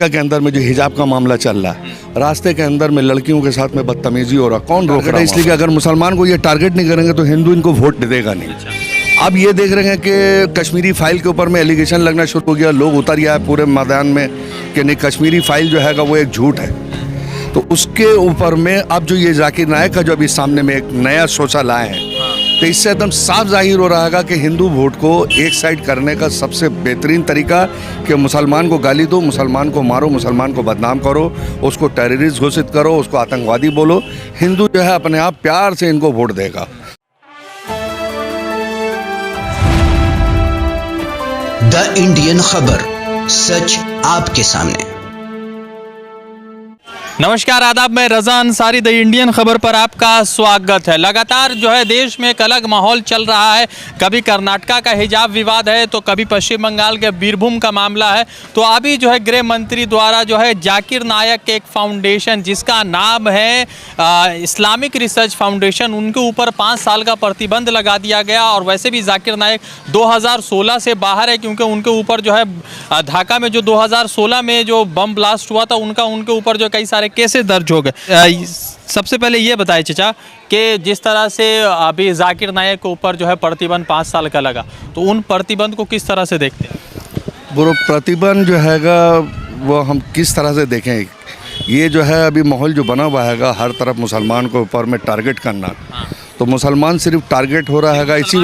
के अंदर में जो हिजाब का मामला चल रहा है, रास्ते के अंदर में लड़कियों के साथ में बदतमीजी हो रहा, कौन रोक रहा है? इसलिए कि अगर मुसलमान को ये टारगेट नहीं करेंगे तो हिंदू इनको वोट देगा नहीं। अब ये देख रहे हैं कि कश्मीरी फाइल के ऊपर में एलिगेशन लगना शुरू हो गया, लोग उतर गया है पूरे मैदान में कि नहीं कश्मीरी फाइल जो है वो एक झूठ है। तो उसके ऊपर में अब जो ये जाकिर नायक का जो अभी सामने में एक नया सोचा लाए हैं, तो इससे एकदम साफ जाहिर हो रहा है कि हिंदू वोट को एक साइड करने का सबसे बेहतरीन तरीका कि मुसलमान को गाली दो, मुसलमान को मारो, मुसलमान को बदनाम करो, उसको टेररिस्ट घोषित करो, उसको आतंकवादी बोलो। हिंदू जो है अपने आप प्यार से इनको वोट देगा। द इंडियन खबर, सच आपके सामने। नमस्कार, आदाब। मैं रज़ा अंसारी, द इंडियन खबर पर आपका स्वागत है। लगातार जो है देश में एक अलग माहौल चल रहा है। कभी कर्नाटका का हिजाब विवाद है, तो कभी पश्चिम बंगाल के बीरभूम का मामला है। तो अभी जो है गृह मंत्री द्वारा जो है जाकिर नायक के एक फाउंडेशन जिसका नाम है इस्लामिक रिसर्च फाउंडेशन, उनके ऊपर 5 साल का प्रतिबंध लगा दिया गया। और वैसे भी जाकिर नायक 2016 से बाहर है, क्योंकि उनके ऊपर जो है ढाका में जो 2016 में जो बम ब्लास्ट हुआ था उनके ऊपर जो कई सारे केसेस दर्ज हो गए। सबसे पहले ये बताइए चाचा कि जिस तरह से अभी जाकिर नायक के ऊपर जो है प्रतिबंध 5 साल का लगा, तो उन प्रतिबंध को किस तरह से देखते हैं? वो प्रतिबंध जो हैगा वो हम किस तरह से देखें? ये जो है अभी माहौल जो बना हुआ हैगा, हर तरफ मुसलमान को ऊपर में टारगेट करना। तो मुसलमान सिर्फ टारगेट हो रहा हैगा, इसी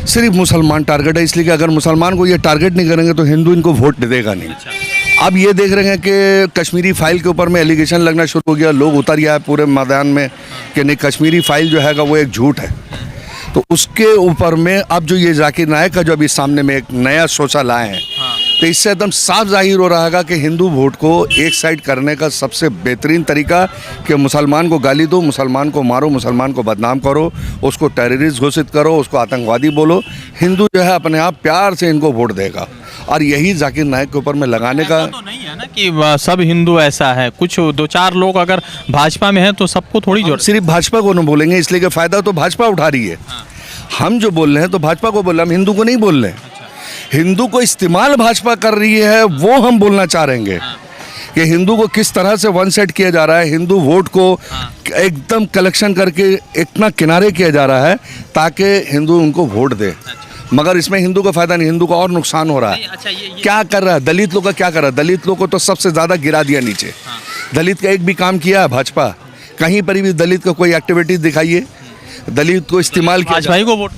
सिर्फ मुसलमान टारगेट है। इसलिए कि अगर मुसलमान को ये टारगेट नहीं करेंगे तो हिंदू इनको वोट देगा नहीं। अब ये देख रहे हैं कि कश्मीरी फाइल के ऊपर में एलिगेशन लगना शुरू हो गया, लोग उतर गया है पूरे मैदान में कि नहीं कश्मीरी फाइल जो है वो एक झूठ है। तो उसके ऊपर में अब जो ये जाकिर नायक का जो अभी सामने में एक नया सोचा लाए हैं, तो इससे एकदम साफ जाहिर हो रहा है कि हिंदू वोट को एक साइड करने का सबसे बेहतरीन तरीका कि मुसलमान को गाली दो, मुसलमान को मारो, मुसलमान को बदनाम करो, उसको टेररिस्ट घोषित करो, उसको आतंकवादी बोलो। हिंदू जो है अपने आप प्यार से इनको वोट देगा। और यही जाकिर नायक के ऊपर में लगाने का तो नहीं है ना कि सब हिंदू ऐसा है। कुछ 2-4 लोग अगर भाजपा में हैं तो सबको थोड़ी जोर। सिर्फ भाजपा को नहीं बोलेंगे, इसलिए कि फ़ायदा तो भाजपा उठा रही है। हम जो बोल रहे हैं तो भाजपा को बोल रहे हैं, हम हिंदू को नहीं बोल रहे हैं। हिंदू को इस्तेमाल भाजपा कर रही है, वो हम बोलना चाह रहे हैं कि हिंदू को किस तरह से वन सेट किया जा रहा है, हिंदू वोट को एकदम कलेक्शन करके इतना किनारे किया जा रहा है ताकि हिंदू उनको वोट दे। मगर इसमें हिंदू को फायदा नहीं, हिंदू को और नुकसान हो रहा है। अच्छा, ये क्या कर रहा है? दलित लोग का क्या कर रहा है? दलित लोग को तो सबसे ज़्यादा गिरा दिया नीचे। दलित का एक भी काम किया है भाजपा? कहीं पर भी दलित का कोई एक्टिविटीज दिखाइए। दलित को इस्तेमाल किया, भाजपा को वोट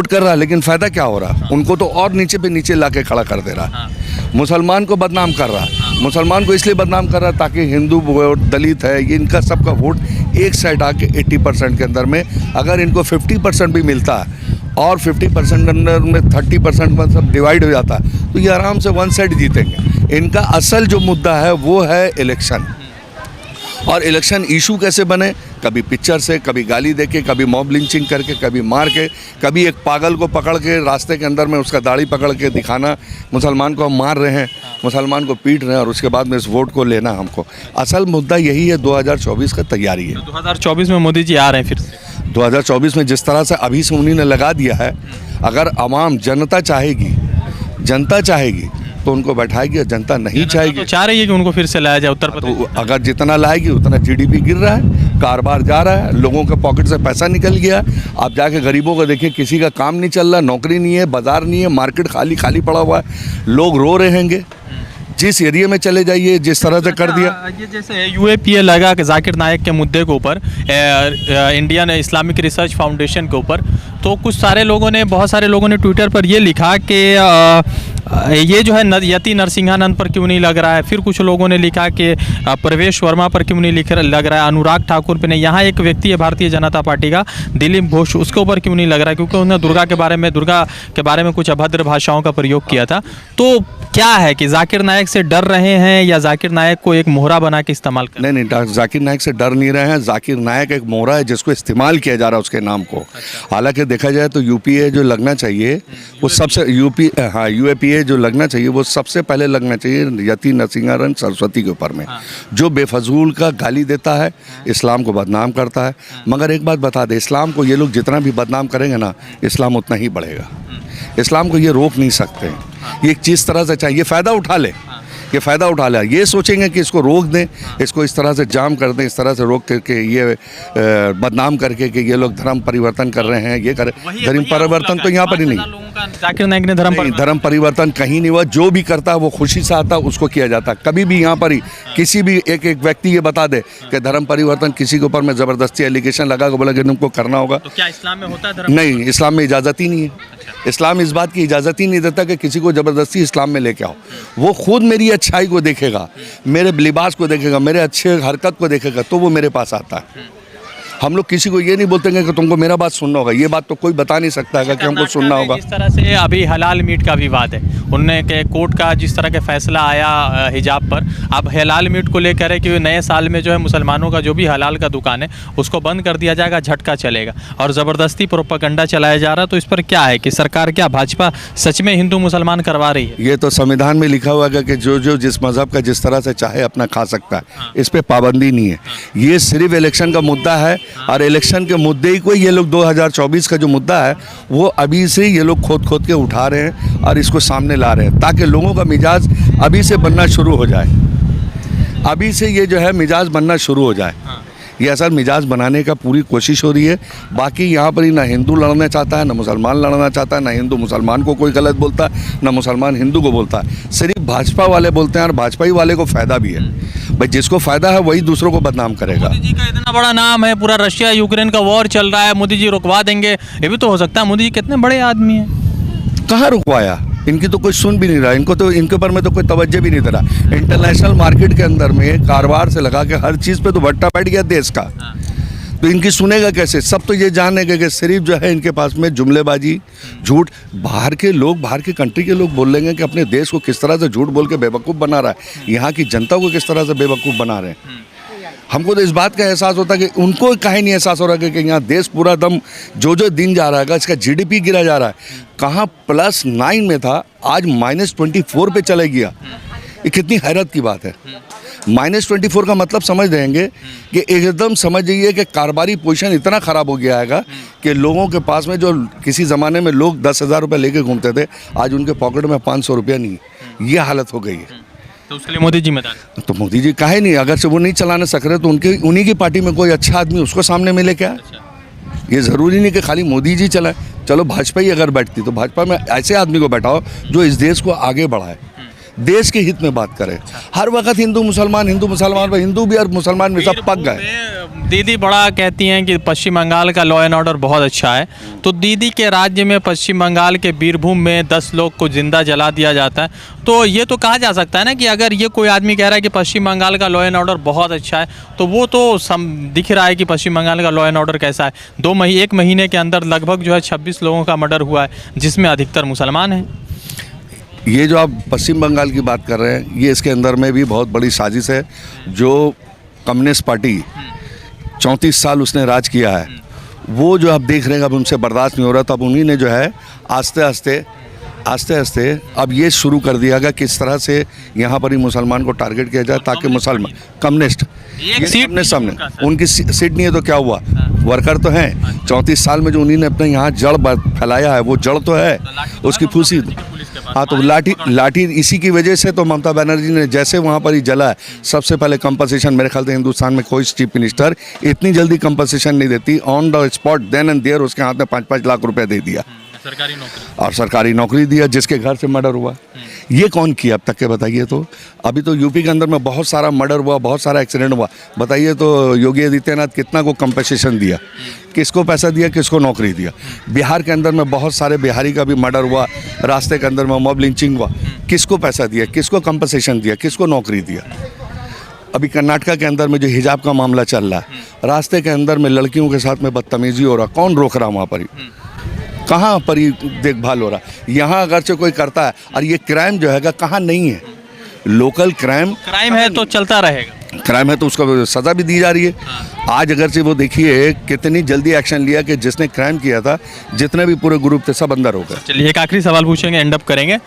कर रहा है, लेकिन फ़ायदा क्या हो रहा है? उनको तो और नीचे पे नीचे ला के खड़ा कर दे रहा है। मुसलमान को बदनाम कर रहा है। मुसलमान को इसलिए बदनाम कर रहा है ताकि हिंदू वोट, दलित है, ये इनका सबका वोट एक साइड आके 80% के अंदर में अगर इनको 50% भी मिलता है और 50% के अंदर में 30% में सब डिवाइड हो जाता है, तो ये आराम से वन साइड जीतेंगे। इनका असल जो मुद्दा है वो है इलेक्शन। और इलेक्शन इशू कैसे बने? कभी पिक्चर से, कभी गाली देके, कभी मॉब लिंचिंग करके, कभी मार के, कभी एक पागल को पकड़ के रास्ते के अंदर में उसका दाढ़ी पकड़ के दिखाना मुसलमान को हम मार रहे हैं, मुसलमान को पीट रहे हैं और उसके बाद में इस वोट को लेना हमको। असल मुद्दा यही है। 2024 का तैयारी है। 2024 में मोदी जी आ रहे हैं फिर से। 2024 में जिस तरह से अभी से उन्हीं ने लगा दिया है, अगर आवाम जनता चाहेगी तो उनको बैठाएगी, और जनता नहीं चाहेगी तो चाह रही है कि उनको फिर से लाया जाए उत्तर प्रदेश। तो अगर जितना लाएगी उतना जीडीपी गिर रहा है, कारोबार जा रहा है, लोगों के पॉकेट से पैसा निकल गया। आप जाके गरीबों को देखिए, किसी का काम नहीं चल रहा, नौकरी नहीं है, बाजार नहीं है, मार्केट खाली पड़ा हुआ है, लोग रो रहे हैं। जिस एरिया में चले जाइए, जिस तरह से कर दिया। ये जैसे यूएपीए लगा कि जाकिर नायक के मुद्दे के ऊपर, इंडियन इस्लामिक रिसर्च फाउंडेशन के ऊपर, तो बहुत सारे लोगों ने ट्विटर पर ये लिखा कि ये जो है यति नरसिंहानंद पर क्यों नहीं लग रहा है। फिर कुछ लोगों ने लिखा कि प्रवेश वर्मा पर क्यों नहीं लग रहा है, अनुराग ठाकुर पे नहीं। यहाँ एक व्यक्ति है भारतीय जनता पार्टी का, दिलीप घोष, उसके ऊपर क्यों नहीं लग रहा है, क्योंकि उन्होंने दुर्गा के बारे में कुछ अभद्र भाषाओं का प्रयोग किया था। तो क्या है कि जाकिर नायक से डर रहे हैं या जाकिर नायक को एक मोहरा बना के इस्तेमाल कर? नहीं, जाकिर नायक से डर नहीं रहे हैं। जाकिर नायक एक मोहरा है जिसको इस्तेमाल किया जा रहा है उसके नाम को। हालांकि देखा जाए तो यूपीए जो लगना चाहिए वो सबसे यूएपीए जो लगना चाहिए वो सबसे पहले लगना चाहिए यति नरसिंहानंद सरस्वती के ऊपर में, जो बेफजूल का गाली देता है, इस्लाम को बदनाम करता है। मगर एक बात बता दे, इस्लाम को ये लोग जितना भी बदनाम करेंगे ना, इस्लाम उतना ही बढ़ेगा। इस्लाम को ये रोक नहीं सकते। ये एक चीज़ तरह से चाहिए, फ़ायदा उठा ले। ये फ़ायदा उठा लिया, ये सोचेंगे कि इसको रोक दें, इसको इस तरह से जाम कर दें, इस तरह से रोक करके ये बदनाम करके कि ये लोग धर्म परिवर्तन कर रहे हैं, ये कर धर्म परिवर्तन तो यहाँ पर ही नहीं। जाकिर नाइक ने धर्म परिवर्तन कहीं नहीं हुआ, जो भी करता है वो खुशी से आता है, उसको किया जाता है। कभी भी यहाँ पर ही किसी भी एक व्यक्ति ये बता दे कि धर्म परिवर्तन किसी के ऊपर में ज़बरदस्ती एलिगेशन लगा के बोला कि तुमको करना होगा, तो क्या इस्लाम में होता है धर्म? नहीं, इस्लाम में इजाज़त ही नहीं है। इस्लाम इस बात की इजाज़त ही नहीं देता कि किसी को ज़बरदस्ती इस्लाम में लेके आओ। वो खुद मेरी अच्छाई को देखेगा, मेरे लिबास को देखेगा, मेरे अच्छे हरकत को देखेगा, तो वो मेरे पास आता है। हम लोग किसी को ये नहीं बोलते हैं कि तुमको मेरा बात सुनना होगा, ये बात तो कोई बता नहीं सकता है कि हमको सुनना होगा। जिस तरह से अभी हलाल मीट का विवाद है, उनने के कोर्ट का जिस तरह के फैसला आया हिजाब पर, अब हलाल मीट को लेकर है कि नए साल में जो है मुसलमानों का जो भी हलाल का दुकान है उसको बंद कर दिया जाएगा, झटका चलेगा और ज़बरदस्ती प्रोपेगेंडा चलाया जा रहा है। तो इस पर क्या है कि सरकार, क्या भाजपा सच में हिंदू मुसलमान करवा रही है? ये तो संविधान में लिखा हुआ है कि जो जिस मज़हब का जिस तरह से चाहे अपना खा सकता है, इस पर पाबंदी नहीं है। ये सिर्फ इलेक्शन का मुद्दा है और इलेक्शन के मुद्दे ही को ये लोग 2024 का जो मुद्दा है वो अभी से ये लोग खोद के उठा रहे हैं और इसको सामने ला रहे हैं ताकि लोगों का मिजाज अभी से बनना शुरू हो जाए। अभी से ये जो है मिजाज बनना शुरू हो जाए। ये असल मिजाज बनाने का पूरी कोशिश हो रही है। बाकी यहाँ पर ही ना हिंदू लड़ना चाहता है, ना मुसलमान लड़ना चाहता है, ना हिंदू मुसलमान को कोई गलत बोलता है, ना मुसलमान हिंदू को बोलता है। सिर्फ भाजपा वाले बोलते हैं और भाजपा ही वाले को फ़ायदा भी है। भाई जिसको फ़ायदा है वही दूसरों को बदनाम करेगा। मोदी जी का इतना बड़ा नाम है, पूरा रशिया यूक्रेन का वॉर चल रहा है, मोदी जी रुकवा देंगे, ये भी तो हो सकता है। मोदी जी कितने बड़े आदमी हैं, कहाँ रुकवाया? इनकी तो कोई सुन भी नहीं रहा, इनको तो इनके ऊपर में तो कोई तवज्जो भी नहीं दे रहा। इंटरनेशनल मार्केट के अंदर में कारोबार से लगा के हर चीज़ पे तो भट्टा बैठ गया देश का, तो इनकी सुनेगा कैसे? सब तो ये जानेगा कि सिर्फ जो है इनके पास में जुमलेबाजी, झूठ। बाहर के लोग, बाहर की कंट्री के लोग बोल लेंगे कि अपने देश को किस तरह से झूठ बोल के बेवकूफ़ बना रहा है, यहाँ की जनता को किस तरह से बेवकूफ़ बना रहे हैं। हमको तो इस बात का एहसास होता है कि उनको कहीं नहीं एहसास हो रहा है कि यहाँ देश पूरा दम जो दिन जा रहा है, इसका GDP गिरा जा रहा है। कहाँ +9 में था, आज -24 पे चले गया। ये कितनी हैरत की बात है। -24 का मतलब समझ देंगे कि एकदम समझ जाइए कि कारोबारी पोजीशन इतना ख़राब हो गया है कि लोगों के पास में जो किसी ज़माने में लोग 10,000 रुपये लेके घूमते थे, आज उनके पॉकेट में 500 रुपया नहीं। ये हालत हो गई है। तो उसके लिए मोदी जिम्मेदार? तो मोदी जी काहे नहीं, अगर से वो नहीं चलाने सक रहे तो उन्हीं की पार्टी में कोई अच्छा आदमी उसको सामने मिले क्या? ये ज़रूरी नहीं कि खाली मोदी जी चलाए। चलो भाजपा ही अगर बैठती तो भाजपा में ऐसे आदमी को बैठाओ जो इस देश को आगे बढ़ाए, देश के हित में बात करे। हर वक्त हिंदू मुसलमान हिंदू भी और मुसलमान भी सब पक गए। दीदी बड़ा कहती हैं कि पश्चिम बंगाल का लॉ एंड ऑर्डर बहुत अच्छा है, तो दीदी के राज्य में पश्चिम बंगाल के बीरभूम में 10 लोग को जिंदा जला दिया जाता है। तो ये तो कहा जा सकता है ना कि अगर ये कोई आदमी कह रहा है कि पश्चिम बंगाल का लॉ एंड ऑर्डर बहुत अच्छा है, तो वो तो दिख रहा है कि पश्चिम बंगाल का लॉ एंड ऑर्डर कैसा है। 1 महीने के अंदर लगभग जो है 26 लोगों का मर्डर हुआ है, जिसमें अधिकतर मुसलमान हैं। ये जो आप पश्चिम बंगाल की बात कर रहे हैं, ये इसके अंदर में भी बहुत बड़ी साजिश है। जो कम्युनिस्ट पार्टी 34 साल उसने राज किया है, वो जो आप देख रहे हैं अब उनसे बर्दाश्त नहीं हो रहा, तो अब उन्हीं ने जो है आस्ते आस्ते अब ये शुरू कर दिया गया किस तरह से यहाँ पर ही मुसलमान को टारगेट किया जाए ताकि मुसलमान कम्युनिस्ट अपने सामने उनकी सीट नहीं है तो क्या हुआ, वर्कर तो हैं। 34 साल में जो उन्हीं ने अपने यहाँ जड़ फैलाया है, वो जड़ तो है उसकी फूसी। हाँ, तो लाठी इसी की वजह से तो ममता बनर्जी ने जैसे वहाँ पर ही जला है, सबसे पहले कंपनसेशन, मेरे ख्याल से हिंदुस्तान में कोई चीफ मिनिस्टर इतनी जल्दी कंपनसेशन नहीं देती, on the spot then and there उसके हाथ में 5-5 लाख रुपए दे दिया और सरकारी नौकरी दिया जिसके घर से मर्डर हुआ। ये कौन किया अब तक के बताइए? तो अभी तो यूपी के अंदर में बहुत सारा मर्डर हुआ, बहुत सारा एक्सीडेंट हुआ, बताइए तो योगी आदित्यनाथ कितना को कंपनसेशन दिया, किसको पैसा दिया, किसको नौकरी दिया? बिहार के अंदर में बहुत सारे बिहारी का भी मर्डर हुआ, रास्ते के अंदर में मॉब लिंचिंग हुआ, किसको पैसा दिया, किसको कंपनसेशन दिया, किसको नौकरी दिया? अभी कर्नाटका के अंदर में जो हिजाब का मामला चल रहा है, रास्ते के अंदर में लड़कियों के साथ में बदतमीजी हो रहा, कौन रोक रहा वहाँ पर? कहाँ पर ही देखभाल हो रहा? यहाँ अगर से कोई करता है, और ये क्राइम जो है कहाँ नहीं है, लोकल क्राइम है तो चलता रहेगा, क्राइम है तो उसको सज़ा भी दी जा रही है। आज अगर से वो देखिए कितनी जल्दी एक्शन लिया कि जिसने क्राइम किया था, जितने भी पूरे ग्रुप थे सब अंदर हो गए। चलिए एक आखिरी सवाल पूछेंगे, एंड अप करेंगे।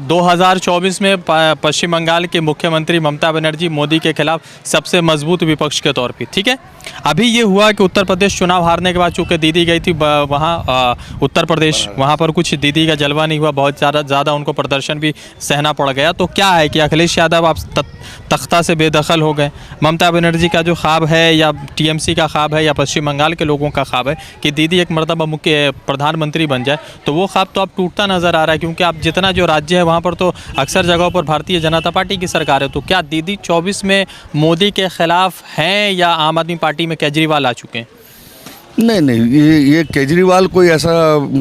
2024 में पश्चिम बंगाल के मुख्यमंत्री ममता बनर्जी मोदी के खिलाफ सबसे मजबूत विपक्ष के तौर पे, ठीक है। अभी ये हुआ कि उत्तर प्रदेश चुनाव हारने के बाद चूँकि दीदी गई थी वहाँ उत्तर प्रदेश, वहाँ पर कुछ दीदी का जलवा नहीं हुआ, बहुत ज़्यादा उनको प्रदर्शन भी सहना पड़ गया। तो क्या है कि अखिलेश यादव आप तख्ता से बेदखल हो गए, ममता बनर्जी का जो ख्वाब है या टीएमसी का ख्वाब है या पश्चिम बंगाल के लोगों का ख्वाब है कि दीदी एक मर्तबा मुख्य प्रधानमंत्री बन जाए, तो वो ख्वाब तो अब टूटता नज़र आ रहा है, क्योंकि आप जितना जो राज्य है वहाँ पर तो अक्सर जगहों पर भारतीय जनता पार्टी की सरकार है। तो क्या दीदी 24 में मोदी के खिलाफ हैं या आम आदमी पार्टी में केजरीवाल आ चुके हैं? नहीं, ये केजरीवाल कोई ऐसा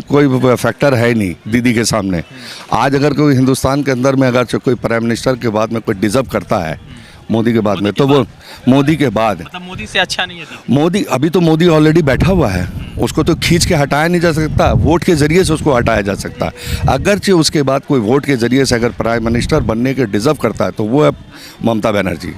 कोई फैक्टर है नहीं दीदी के सामने। आज अगर कोई हिंदुस्तान के अंदर में अगर कोई प्राइम मिनिस्टर के बाद में कोई डिजर्व करता है मोदी के बाद में, तो वो मोदी के बाद, मतलब मोदी से अच्छा नहीं है दीदी। मोदी, अभी तो मोदी ऑलरेडी बैठा हुआ है, उसको तो खींच के हटाया नहीं जा सकता, वोट के ज़रिए से उसको हटाया जा सकता है। अगरचे उसके बाद कोई वोट के ज़रिए से अगर प्राइम मिनिस्टर बनने के डिजर्व करता है तो वो है ममता बनर्जी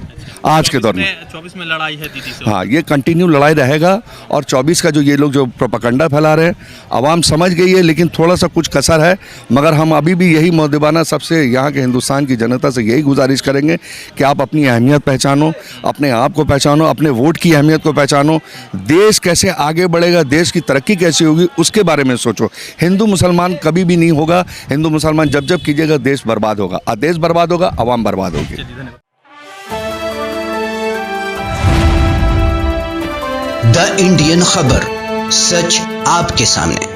आज के दौर में। 24 में लड़ाई है दीदी से। हाँ, ये कंटिन्यू लड़ाई रहेगा। और 24 का जो ये लोग जो प्रोपेगेंडा फैला रहे हैं, आवाम समझ गई है, लेकिन थोड़ा सा कुछ कसर है। मगर हम अभी भी यही मौदबाना सबसे यहाँ के हिंदुस्तान की जनता से यही गुजारिश करेंगे कि आप अपनी अहमियत पहचानो, अपने आप को पहचानो, अपने वोट की अहमियत को पहचानो। देश कैसे आगे बढ़ेगा, देश की तरक्की कैसी होगी, उसके बारे में सोचो। हिंदू मुसलमान कभी भी नहीं होगा। हिंदू मुसलमान जब जब कीजिएगा देश बर्बाद होगा, और देश बर्बाद होगा आवाम बर्बाद होगी। द इंडियन खबर, सच आपके सामने।